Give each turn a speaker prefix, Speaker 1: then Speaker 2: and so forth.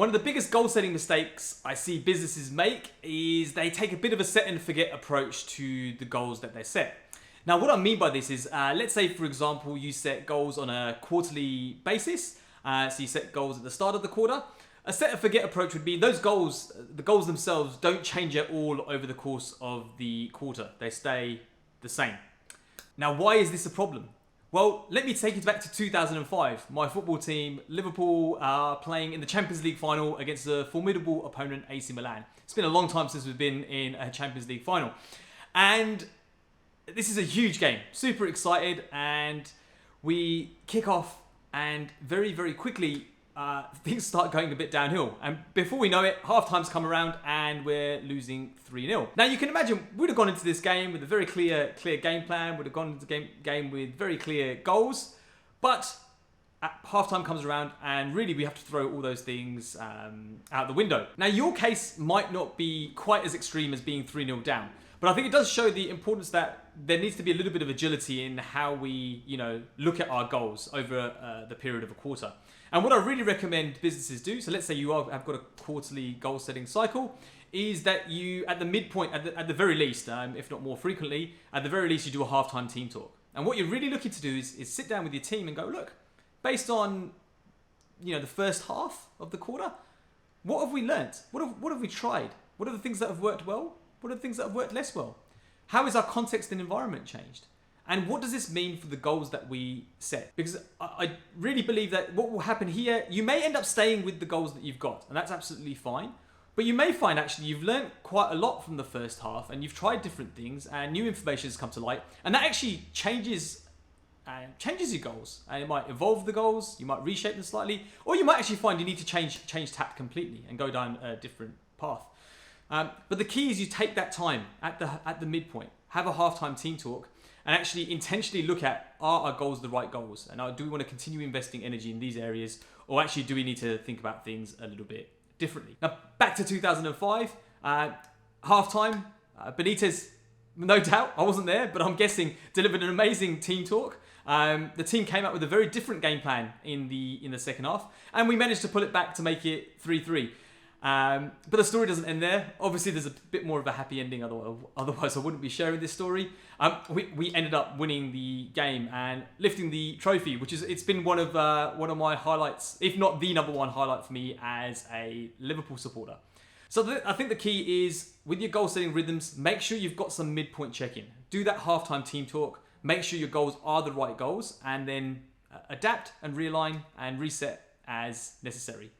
Speaker 1: One of the biggest goal setting mistakes I see businesses make is they take a bit of a set and forget approach to the goals that they set. Now, what I mean by this is, let's say, for example, you set goals on a quarterly basis. So you set goals at the start of the quarter. A set and forget approach would be those goals, the goals themselves don't change at all over the course of the quarter. They stay the same. Now, why is this a problem? Well, let me take you back to 2005. My football team, Liverpool, are playing in the Champions League final against a formidable opponent, AC Milan. It's been a long time since we've been in a Champions League final. And this is a huge game. Super excited. And we kick off and very, very quickly, things start going a bit downhill. And before we know it, half-time's come around and we're losing 3-0. Now, you can imagine we'd have gone into this game with a very clear game plan. We'd have gone into the game with very clear goals. But half-time comes around and really we have to throw all those things out the window. Now, your case might not be quite as extreme as being 3-0 down. But I think it does show the importance that there needs to be a little bit of agility in how we, look at our goals over the period of a quarter. And what I really recommend businesses do, so let's say you have got a quarterly goal setting cycle, is that you, at the midpoint, at the very least, if not more frequently, at the very least you do a halftime team talk. And what you're really looking to do is sit down with your team and go, look, based on the first half of the quarter, what have we learnt? What have we tried? What are the things that have worked well? What are the things that have worked less well? How has our context and environment changed? And what does this mean for the goals that we set? Because I really believe that what will happen here, you may end up staying with the goals that you've got, and that's absolutely fine. But you may find actually you've learned quite a lot from the first half, and you've tried different things, and new information has come to light, and that actually changes your goals. And it might evolve the goals, you might reshape them slightly, or you might actually find you need to change tack completely and go down a different path. But the key is you take that time at the midpoint, have a halftime team talk, and actually intentionally look at, are our goals the right goals? And do we want to continue investing energy in these areas? Or actually, do we need to think about things a little bit differently? Now, back to 2005, halftime, Benitez, no doubt, I wasn't there, but I'm guessing, delivered an amazing team talk. The team came out with a very different game plan in the second half, and we managed to pull it back to make it 3-3. But the story doesn't end there. Obviously, there's a bit more of a happy ending. Otherwise, I wouldn't be sharing this story. We ended up winning the game and lifting the trophy, it's been one of my highlights, if not the number one highlight for me as a Liverpool supporter. So I think the key is with your goal setting rhythms, make sure you've got some midpoint check-in. Do that halftime team talk. Make sure your goals are the right goals, and then adapt and realign and reset as necessary.